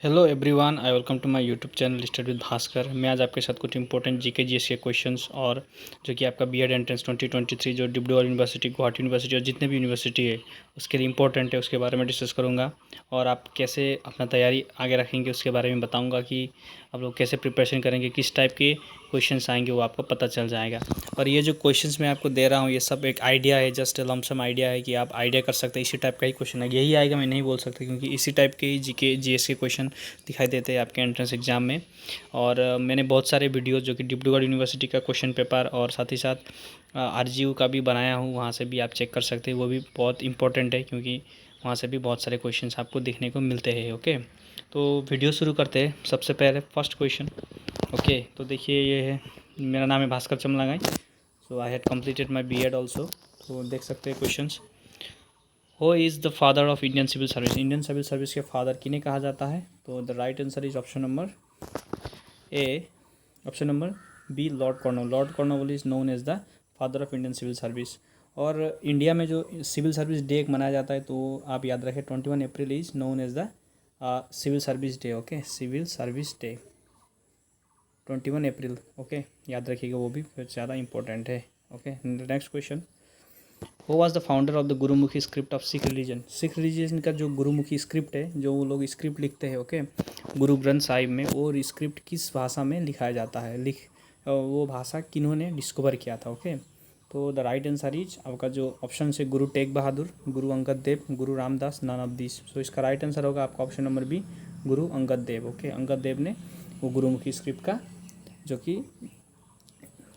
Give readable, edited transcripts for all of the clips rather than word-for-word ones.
Hello everyone, I welcome to my YouTube channel study with Bhaskar. मैं आज आपके साथ कुछ इंपॉर्टेंट जीके जीएस के क्वेश्चंस और जो कि आपका बीएड एंट्रेंस 2023 जो डिब्रूगढ़ यूनिवर्सिटी, गुवाहाटी यूनिवर्सिटी और जितने भी यूनिवर्सिटी है उसके लिए इंपॉर्टेंट है, उसके बारे में डिस्कस करूंगा। और आप कैसे अपना तैयारी आगे रखेंगे उसके बारे में बताऊँगा कि आप लोग कैसे प्रिपरेशन करेंगे, किस टाइप के क्वेश्चंस आएंगे वो आपको पता चल जाएगा। और ये जो क्वेश्चंस मैं आपको दे रहा हूँ ये सब एक आइडिया है, जस्ट लमसम आइडिया है कि आप आइडिया कर सकते हैं। इसी टाइप का ही क्वेश्चन है, यही आएगा मैं नहीं बोल सकता, क्योंकि इसी टाइप के ही जीके जीएस के क्वेश्चन दिखाई देते हैं आपके एंट्रेंस एग्ज़ाम में। और मैंने बहुत सारे वीडियोस जो कि डिब्रूगढ़ यूनिवर्सिटी का क्वेश्चन पेपर और साथ ही साथ आरजीयू का भी बनाया हूँ, वहाँ से भी आप चेक कर सकते हैं। वो भी बहुत इंपॉर्टेंट है क्योंकि वहाँ से भी बहुत सारे क्वेश्चंस आपको देखने को मिलते हैं। ओके, तो वीडियो शुरू करते हैं। सबसे पहले फर्स्ट क्वेश्चन। ओके, तो देखिए ये है, मेरा नाम है Bhaskar Chamlangai. So I had completed my B Ed also. तो देख सकते हैं questions. Who is the father of Indian civil service? Indian civil service के फादर किन्हें कहा जाता है? तो the right answer is option number A, option number B, Lord Cornwallis. Lord Cornwallis is known as the father of Indian civil service. और India में जो civil service day मनाया जाता है तो आप याद रखें 21 April is known as the civil service day. Okay, civil service day 21 April. Okay, याद रखिएगा, वो भी फिर ज़्यादा इंपॉर्टेंट है। Okay, next question. Who was the founder of the Gurmukhi script of Sikh religion? Sikh religion का जो गुरुमुखी स्क्रिप्ट है, जो वो लोग स्क्रिप्ट लिखते हैं, ओके, गुरु ग्रंथ साहिब में, और स्क्रिप्ट किस भाषा में लिखाया जाता है, वो भाषा किन्होंने डिस्कवर किया था? ओके, तो द राइट आंसर इज आपका जो ऑप्शन से गुरु tag Bahadur, Guru Angad Dev, Guru Ramdas, none of this. सो इसका राइट आंसर होगा आपका option number B, Guru Angad Dev. Okay, Angad Dev ने वो गुरुमुखी स्क्रिप्ट का जो कि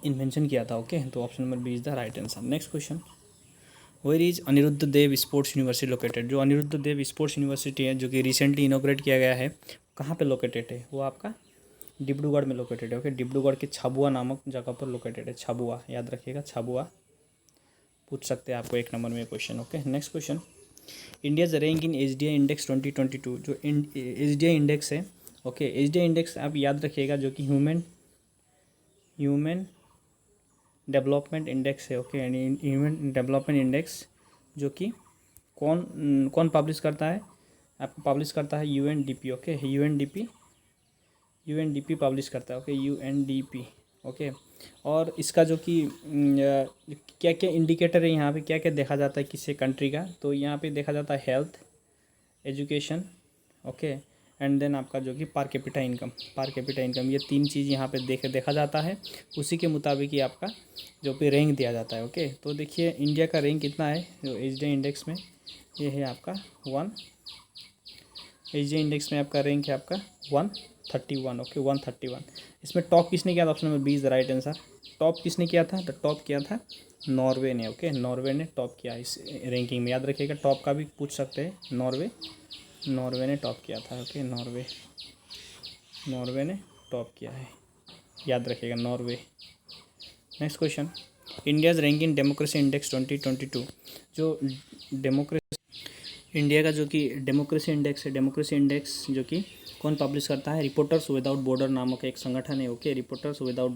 इन्वेंशन किया था। ओके, तो option number B is the right answer. Next question. Where is Anirudh Dev sports university located? जो अनिरुद्ध देव स्पोर्ट्स यूनिवर्सिटी है जो कि रिसेंटली इनोग्रेट किया गया है, कहाँ पे लोकेटेड है? वो आपका डिब्रूगढ़ में लोकेटेड है। ओके, डिब्रूगढ़ के छाबुआ नामक जगह पर लोकेटेड है। छाबुआ, याद रखिएगा, छाबुआ पूछ सकते हैं आपको एक नंबर में question. Okay, next question. India's rank in HDI index 2022? जो एचडीआई इंडेक्स है, ओके, एचडीआई इंडेक्स आप याद रखिएगा जो कि ह्यूमन डेवलपमेंट इंडेक्स है। ओके, यानी ह्यूमन डेवलपमेंट इंडेक्स जो कि कौन कौन पब्लिश करता है? आपको पब्लिश करता है यूएनडीपी। ओके, यूएनडीपी पब्लिश करता है। Okay, UNDP. ओके, और इसका जो कि क्या क्या इंडिकेटर है यहाँ पे, क्या क्या देखा जाता है किसी कंट्री का? तो यहाँ पे देखा जाता है health, education, okay, and then आपका जो कि पर कैपिटा इनकम, ये तीन चीज़ यहाँ पे देखा जाता है। उसी के मुताबिक ही आपका जो भी रैंक दिया जाता है। ओके, तो देखिए इंडिया का रैंक कितना है जो एचडीआई इंडेक्स में, ये है आपका 1। एचडीआई इंडेक्स में आपका रैंक है आपका 131। ओके, 131। इसमें टॉप किसने किया था? Option number B is the right answer. Top किसने किया था? तो टॉप किया था नॉर्वे ने। ओके, नॉर्वे ने टॉप किया इस रैंकिंग में। याद रखिएगा, टॉप का भी पूछ सकते हैं। नॉर्वे ने टॉप किया था। ओके, नॉर्वे ने टॉप किया है, याद रखिएगा, Norway. Next question. India's rank in democracy index 2022? जो इंडिया का जो कि डेमोक्रेसी इंडेक्स है, डेमोक्रेसी इंडेक्स जो कि कौन पब्लिश करता है? रिपोर्टर्स विदाउट बॉर्डर नामक एक संगठन है। ओके, रिपोर्टर्स विदाउट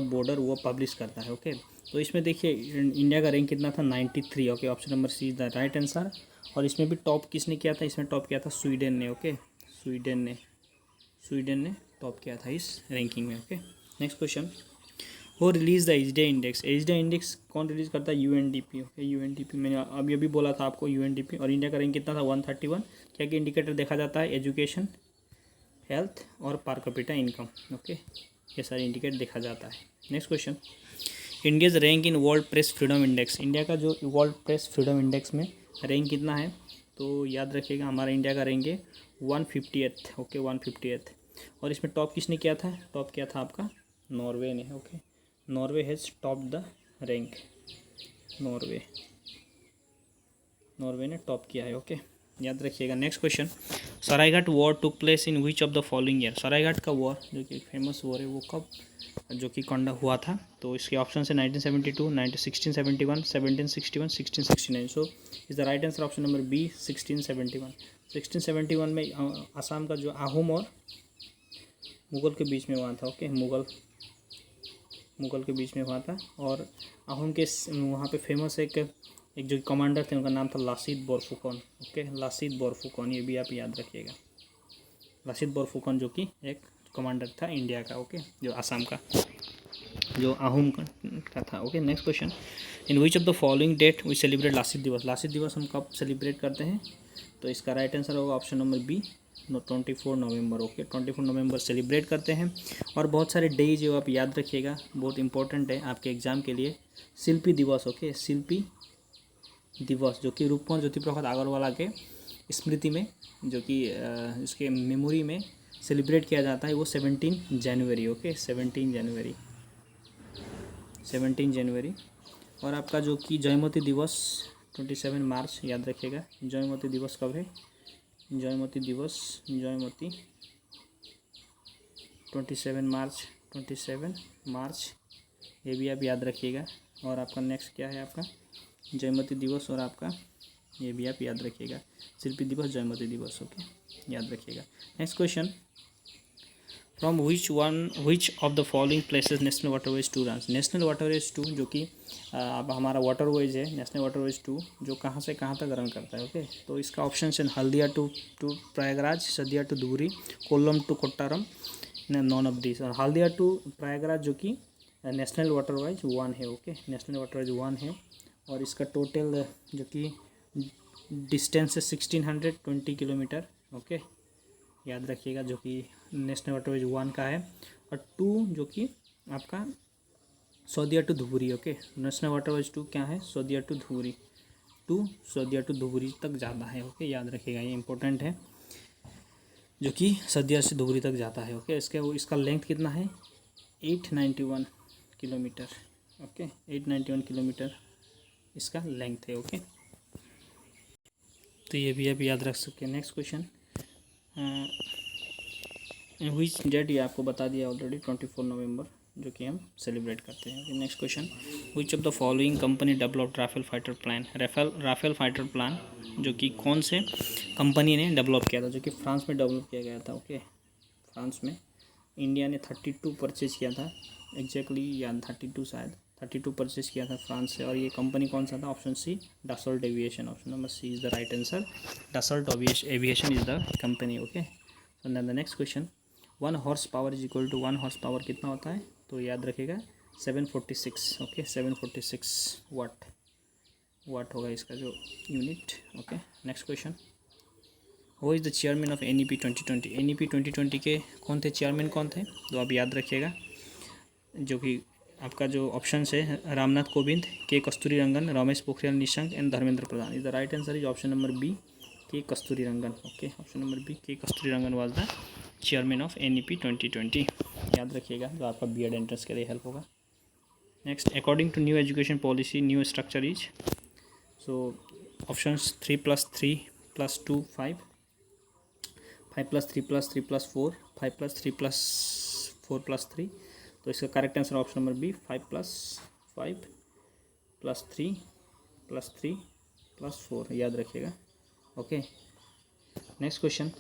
बॉर्डर वो पब्लिश करता है। ओके, तो इसमें देखिए इंडिया का रैंक कितना था? 93। Okay, option number C is the right answer. और इसमें भी टॉप किसने किया था? इसमें टॉप किया था स्वीडन ने। ओके, स्वीडन ने टॉप किया था इस रैंकिंग में। Okay, next question. Who release the HDI index? HDI index कौन रिलीज़ करता है? यूएनडीपी। ओके, यूएनडीपी, मैंने अभी बोला था आपको यूएनडीपी। और इंडिया का रैंक कितना था? 131। क्या क्या इंडिकेटर देखा जाता है? एजुकेशन, हेल्थ और पर कैपिटा इनकम। ओके, ये सारे इंडिकेटर देखा जाता है। Next question. India's rank in world press freedom index? India का जो वर्ल्ड प्रेस फ्रीडम इंडेक्स में रैंक कितना है? तो याद रखिएगा, हमारा इंडिया का रैंक है 158। ओके, 158। और इसमें टॉप किसने किया था? टॉप किया था आपका नॉर्वे ने। Okay, Norway has top the rank. Norway ने टॉप किया है। ओके, याद रखिएगा। Next question. Saraighat war took place in which of the following year? Saraighat का वॉर जो कि फेमस वॉर है वो कब जो कि कंडा हुआ था? तो इसके ऑप्शन है 1972, 1671, 1761, 1669। So is the right answer option number B, 1671। 1671 में आसाम का जो आहूम और मुग़ल के बीच में हुआ था। ओके, मुग़ल के बीच में हुआ था। और आहूम के वहाँ पे फेमस एक एक जो कमांडर थे उनका नाम था लासित बोरफुकन। ओके, लासित बोरफुकन, ये भी आप याद रखिएगा। लासित बोरफुकन जो कि एक कमांडर था इंडिया का। ओके, जो आसाम का, जो आहूम का था। Okay, next question, in which of the following date we celebrate Lachit दिवस। लासित दिवस हम कब सेलिब्रेट करते हैं? तो इसका राइट आंसर होगा ऑप्शन नंबर बी, 24 नवंबर। ओके, 24 नवंबर सेलिब्रेट करते हैं। और बहुत सारे डे जो आप याद रखिएगा, बहुत इंपॉर्टेंट है आपके एग्जाम के लिए। शिल्पी दिवस, ओके, शिल्पी दिवस जो कि रूपकुमार ज्योतिप्रसाद अग्रवाल के स्मृति में, जो कि इसके मेमोरी में सेलिब्रेट किया जाता है, वो 17 जनवरी। ओके, 17 जनवरी। और आपका जो कि जयमती दिवस 27 मार्च, याद रखिएगा। जयमती दिवस कब है? जयमती दिवस, जयमती 27 मार्च, ये भी आप याद रखिएगा। और आपका नेक्स्ट क्या है? आपका जयमती दिवस, और आपका ये भी आप याद रखिएगा, शिल्पी दिवस, जयमती दिवस। ओके, याद रखिएगा। Next question, from which of the following places national waterways 2 run. National waterways 2 जो कि अब हमारा वाटरवेज है, नेशनल वाटरवेज 2 जो कहाँ से कहाँ तक रन करता है। ओके, तो इसका ऑप्शन है Haldia to Prayagraj, Sadiya to Dhubri, Kollam to Kottaram, none of this. और हल्दिया टू प्रयागराज जो कि नेशनल वाटरवेज 1 है। ओके, नेशनल वाटरवेज 1 है। और इसका टोटल जो कि डिस्टेंस है 1620 किलोमीटर। ओके, याद रखिएगा, जो कि नेशनल वाटरवेज 1 का है। और 2 जो कि आपका Sadiya to Dhubri. Okay, national waterways 2 क्या है? सौदिया टू धुबरी, सौदिया टू धुबरी तक जाता है। ओके, याद रखिएगा, ये इंपॉर्टेंट है, जो कि सदिया से धुबरी तक जाता है। ओके, इसका लेंथ कितना है? 891 किलोमीटर। ओके, 891 किलोमीटर इसका लेंथ है। ओके, तो ये भी आप याद रख सकते हैं। नेक्स्ट क्वेश्चन, व्हिच डेट, ये आपको बता दिया ऑलरेडी, 24 नवंबर जो कि हम सेलिब्रेट करते हैं। Next question, which of the following company developed Rafale fighter plan. Rafale fighter plan जो कि कौन से कंपनी ने डेवलप किया था? जो कि फ्रांस में डेवलप किया गया था। ओके, फ्रांस में। इंडिया ने 32 परचेज किया था, एग्जैक्टली याद 32 शायद 32 परचेज किया था फ्रांस से। और ये कंपनी कौन सा था? Option C, Dassault Aviation. Option number C is the right answer, Dassault Aviation is the company. Okay, so the next question, 1 horsepower is equal to 1 horsepower कितना होता है? तो याद रखिएगा 746। ओके, 746 वाट होगा इसका जो यूनिट। ओके, नेक्स्ट क्वेश्चन, वो is the chairman of NEP 2020। NEP 2020 के कौन थे चेयरमैन, कौन थे? तो आप याद रखिएगा, जो कि आपका जो ऑप्शन है Ramnath Kovind, K Kasturi Rangan, Ramesh Pokhriyal Nishank and Dharmendra Pradhan. Is the right answer is option number B, K Kasturi Rangan. Okay, option number B, K Kasturi Rangan was the chairman of NEP 2020। याद रखिएगा, जो आपका BEd एंट्रेंस के लिए हेल्प होगा। Next, according to new education policy new structure is, so options 3+3+2 5, 5+3+3+4, 5+3+4+3। तो इसका correct answer option number B, 5+5+3+3+4, याद रखिएगा। Okay, next question,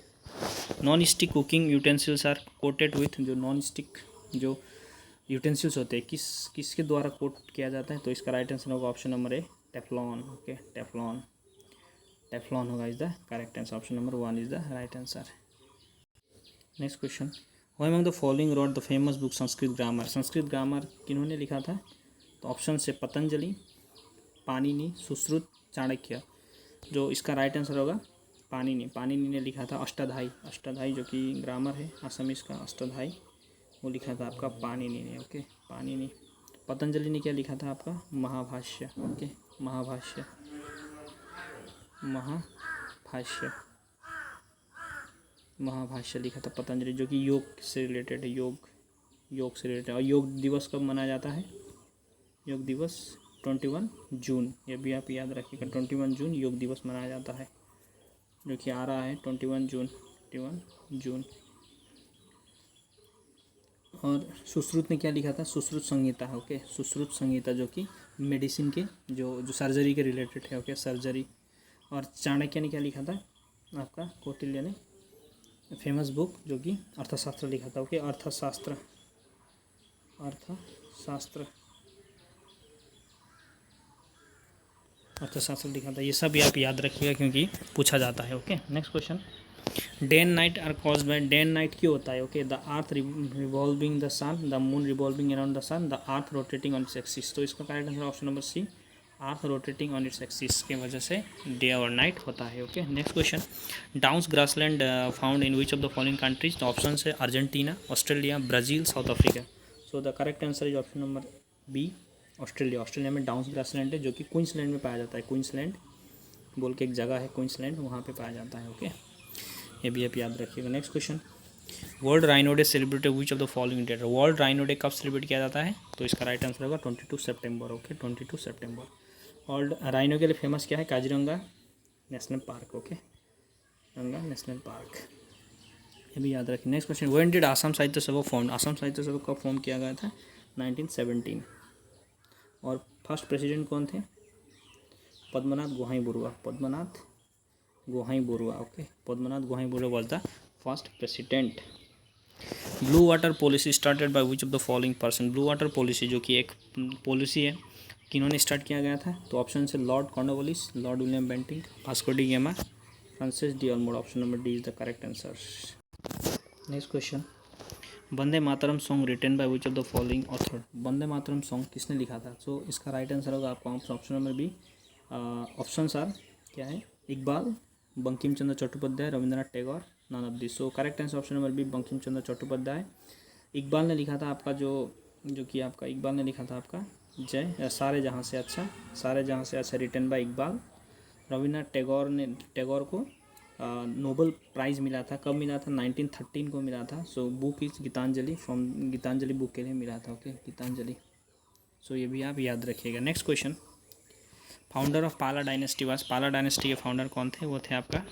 non stick cooking utensils are coated with. जो नॉन स्टिक जो utensils होते हैं किसके द्वारा कोट किया जाता है? तो इसका राइट आंसर होगा option number A, Teflon. Okay, Teflon होगा is the correct answer, option number 1 is the right answer. Next question, who among the following wrote the famous book Sanskrit grammar. Sanskrit grammar किन्होंने लिखा था? तो ऑप्शन से पतंजलि, पाणिनि, सुश्रुत, चाणक्य। जो इसका right answer होगा पाणिनि ने लिखा था अष्टाध्यायी जो कि ग्रामर है असमीज का अष्टाध्यायी, वो लिखा था आपका पाणिनि ने। ओके, पाणिनि। पतंजलि ने क्या लिखा था? आपका महाभाष्य। ओके, महाभाष्य लिखा था पतंजलि, जो कि योग से रिलेटेड है, योग से रिलेटेड। और योग दिवस कब मनाया जाता है? योग दिवस 21 जून, ये भी आप याद रखिएगा, 21 जून योग दिवस मनाया जाता है, जो कि आ रहा है 21 जून। और सुश्रुत ने क्या लिखा था? सुश्रुत संहिता। ओके, सुश्रुत संहिता जो कि मेडिसिन के जो सर्जरी के रिलेटेड है। Okay, surgery. और चाणक्य ने क्या लिखा था? आपका कौटिल्य ने फेमस बुक जो कि अर्थशास्त्र लिखा था। ओके, अर्थशास्त्र। अर्थशास्त्र लिखा था। ये सब आप याद रखिएगा क्योंकि पूछा जाता है। Okay, next question. Day and night are caused by, day and night क्यों होता है? Okay, the earth revolving the sun, the moon revolving around the sun, the earth rotating on its axis. तो इसका correct answer option number C, earth rotating on its axis के वजह से day और night होता है। Okay, next question. Downs grassland found in which of the following countries? तो option है Argentina, Australia, Brazil, South Africa. So the correct answer is option number B, Australia. Australia में Downs grassland है जो कि Queensland में पाया जाता है। क्वींसलैंड बोल के एक जगह है क्वींसलैंड, वहाँ पे पाया जाता है। ओके, ये भी आप याद रखिएगा। Next question. World Rhino Day celebrated which of the following date? World Rhino Day कब सेलिब्रेट किया जाता है? तो इसका राइट आंसर होगा 22 सितंबर। ओके, 22 सितंबर। वर्ल्ड राइनो के लिए फेमस क्या है? Kaziranga National Park. Okay, Kaziranga National Park, ये भी याद रखिए। Next question. When did Assam Sahitya Sabha form? Assam Sahitya सभा कब फॉर्म किया गया था? 1917। और फर्स्ट प्रेसिडेंट कौन थे? Padmanath Gohain Barua, Padmanath Gohain Barua. Okay, Padmanath Gohain Barua was the first president. Blue water policy started by which of the following person? Blue water policy जो कि एक पॉलिसी है, किन्होंने स्टार्ट किया गया था? तो ऑप्शन है lord Cornwallis, lord William Bentinck, Vasco da Gama, Francis de Almeida. Option number D is the correct answer. Next question. Vande Mataram song written by which of the following author? Vande Mataram song किसने लिखा था? So इसका right answer होगा आपका option number B. Option are क्या है? Iqbal, Bankim Chandra Chattopadhyay, Rabindranath Tagore, none of this. So correct answer option number B, Bankim Chandra Chattopadhyay. Iqbal ने लिखा था आपका जो कि आपका इकबाल ने लिखा था आपका जय सारे जहाँ से अच्छा, सारे जहाँ से अच्छा रिटन बाय इकबाल। रविन्द्रनाथ टैगोर को नोबेल प्राइज़ मिला था। कब मिला था? 1913 को मिला था। So book is Gitanjali, from Gitanjali book के लिए मिला था। ओके, गीतांजलि। सो ये भी आप याद रखिएगा। Next question. Founder of Pala dynasty was? Pala dynasty के फाउंडर कौन थे? वो थे आपका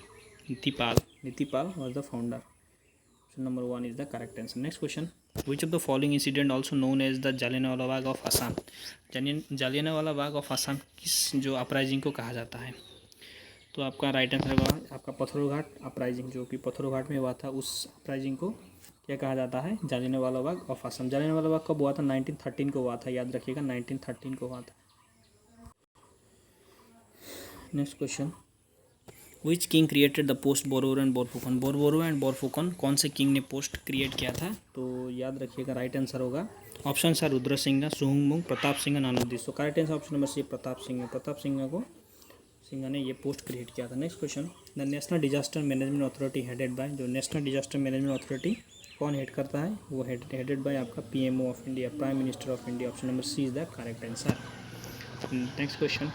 Nitipal. Nitipal was the founder. Option number 1 is the correct answer. Next question. Which of the following incident also known as the Jallianwala Bagh of Assam? Jallianwala Bagh of Assam किस जो अपराइजिंग को कहा जाता है? तो आपका राइट आंसर होगा आपका पत्थरों घाट अपराइजिंग, जो कि पत्थरों घाट में हुआ था। उस अपराइजिंग को क्या कहा जाता है? जालियनवाला बाग ऑफ आसाम। जालियनवाला बाग कब हुआ था? 1913 को हुआ था, याद रखिएगा 1913 को हुआ था। Next question. Which king created the post Borbarua and Borphukan? Borbarua and Borphukan कौन से किंग ने पोस्ट क्रिएट किया था? तो याद रखिएगा राइट आंसर होगा ऑप्शन सर रुद्र सिंह, सुहुंगमुंग, प्रताप सिंह, नानुद्दीन। तो correct answer option number C, Pratap Singh. Pratap Singh ने ये पोस्ट क्रिएट किया था। Next question. The national disaster management authority headed by? जो नेशनल डिजास्टर मैनेजमेंट अथॉरिटी कौन हेड करता है? वो हेडेड बाय आपका PMO of India, prime minister of India. Option number C is the correct answer. Next question.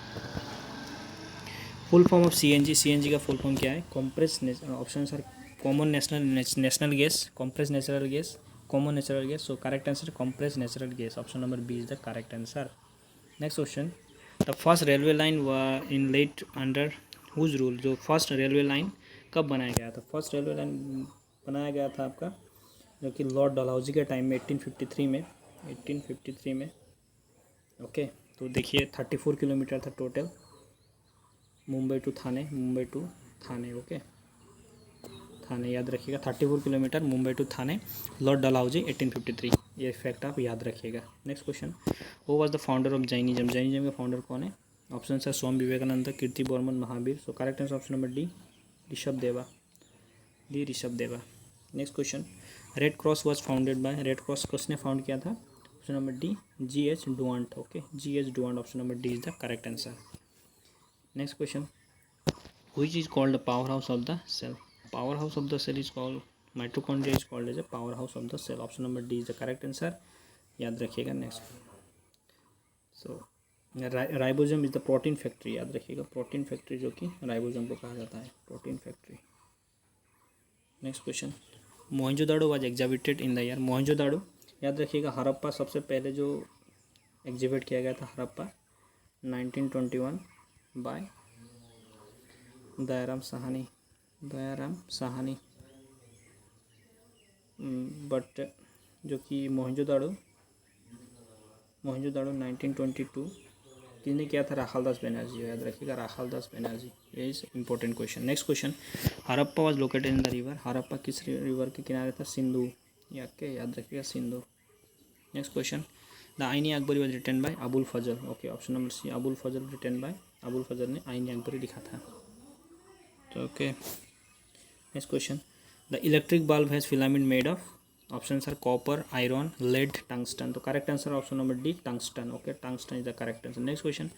Full form of CNG? CNG का full form क्या है? Compress, option sir common national gas, compress natural gas, common natural gas. So correct answer compress natural gas. Option number B is the correct answer. Next question. The first railway line in laid under whose rule? जो first railway line कब बनाया गया था? First railway line बनाया गया था आपका जो कि लॉर्ड डलहौजी के टाइम में 1853 में। ओके, तो देखिए 34 किलोमीटर था total, Mumbai to Thane. Okay, Thane याद रखिएगा 34 kilometre, Mumbai to Thane, lord Dalhousie 1853। ये फैक्ट आप याद रखिएगा। Next question. Who was the founder of Jainism? Jainism का फाउंडर कौन है? ऑप्शन है Swami Vivekananda, Kirti Barman, Mahavir. So correct answer option number D, Rishabh Deva. Next question. Red cross was founded by? Red cross किसने found किया था? Option number D, GH डुआंट। Okay, GH Dunant. Option number D is the correct answer. Next question. Which is called the powerhouse of the cell? Powerhouse of the cell is called mitochondria is called as a powerhouse of the cell. Option number D is the correct answer. याद रखिएगा। Next. So ribosome is the protein factory. याद रखिएगा protein factory, जो कि ribosome को कहा जाता है, protein factory. Next question. Mohenjodaro was exhibited in the year? Mohenjodaro याद रखिएगा हड़प्पा सबसे पहले जो एग्जिबिट किया गया था हड़प्पा 1921 बाय दयाराम साहनी। बट जो कि मोहनजोदाड़ो 1922 किसने किया था? राखालदास बनर्जी। याद रखिएगा राखालदास बनर्जी। ये is important question. Next question. Harappa was located in the river? Harappa किस रिवर के किनारे था? सिंधु। याद रखिएगा Sindhu. Next question. The Aini Akbari was written by? Abul Fazl. Okay, option number C, Abul Fazl written by Abul Fazl ने आइन अकबरी लिखा था। तो okay, next question, the electric bulb has filament made of, option are copper, iron, lead, tungsten. तो correct answer option number D, tungsten. Okay, tungsten is the correct answer. Next question,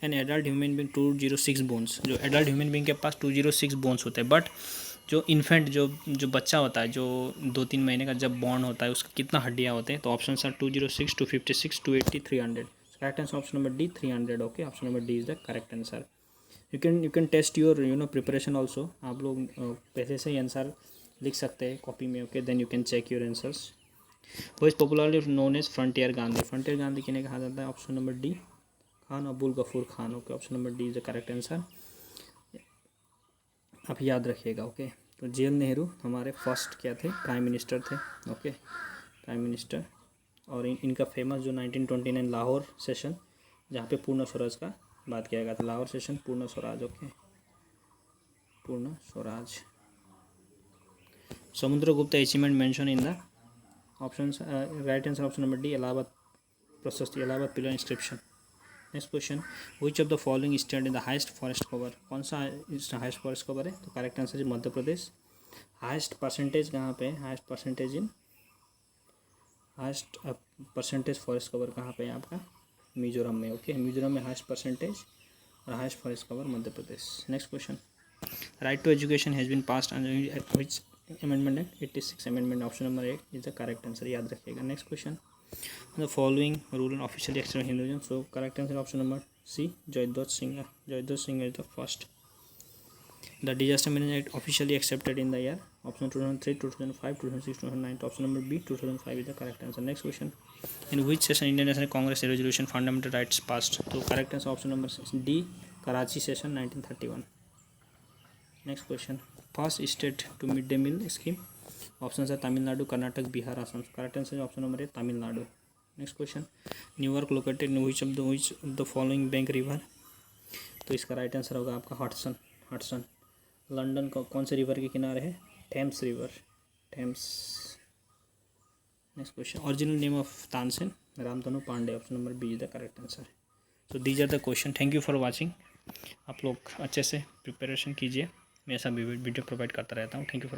an adult human being 206 bones, जो adult human being के पास 206 bones होते हैं, but जो infant जो बच्चा होता है, जो 2-3 महीने का जब बॉर्न होता है, उसकी कितना हड्डियाँ होते हैं? तो option are 206, 256, 280, 300। Correct answer option number D, 300। Okay, option number D is the correct answer. You can test your preparation also. आप लोग पहले से ही आंसर लिख सकते हैं कॉपी में। Okay, then you can check your answers. Who is popularly known as frontier Gandhi. Frontier Gandhi किन्हें कहा जाता है? Option number D, Khan Abdul Ghaffar Khan. Okay, option number D is the correct answer. आप याद रखिएगा। ओके, तो जवाहरलाल नेहरू हमारे फर्स्ट क्या थे? प्राइम मिनिस्टर थे। Okay, prime minister. और इनका फेमस जो 1929 लाहौर सेशन, जहाँ पे पूर्ण स्वराज का बात किया गया था, लाहौर सेशन, पूर्ण Swaraj. Okay, Purna Swaraj. Samudragupta achievement mention in the option, right answer option number D, Allahabad Prashasti, Allahabad pillar inscription. Next question, which of the following state in the highest forest cover? कौन सा हाइस्ट फॉरेस्ट कवर है? तो correct answer is Madhya Pradesh. Highest percentage कहाँ पे है? Highest percentage forest cover कहाँ पे है आपका? मिजोरम में। ओके, मिजोरम में हाइस्ट परसेंटेज और highest forest cover Madhya Pradesh. Next question, right to education has been passed under which amendment है? 86 amendment. Option number 8 is the correct answer, याद रखिएगा। Next question, the following rule officially accepted Hinduism. So correct answer option number C, Jayadratha Singh. Jayadratha Singh is the first. The disaster management act officially accepted in the year? Option 2003, 2005, 2006, 2009। Option number B, 2005 is the correct answer. Next question, in which session Indian National Congress resolution fundamental rights passed? तो correct answer option number D, Karachi session 1931। Next question, first state to mid day meal scheme? Option है Tamil Nadu, Karnataka, Bihar, Assam. Correct answer option number A, Tamil Nadu. Next question, New York located in which of the following bank river? तो इसका right answer होगा आपका Hudson. London का कौन से river के किनारे है? Thames river, Thames. Next question, original name of Tansen? Ramtanu Pandey. Option number B is the correct answer. So these are the question. Thank you for watching. आप लोग अच्छे से प्रिपरेशन कीजिए, मैं ऐसा वीडियो प्रोवाइड करता रहता हूँ। Thank you for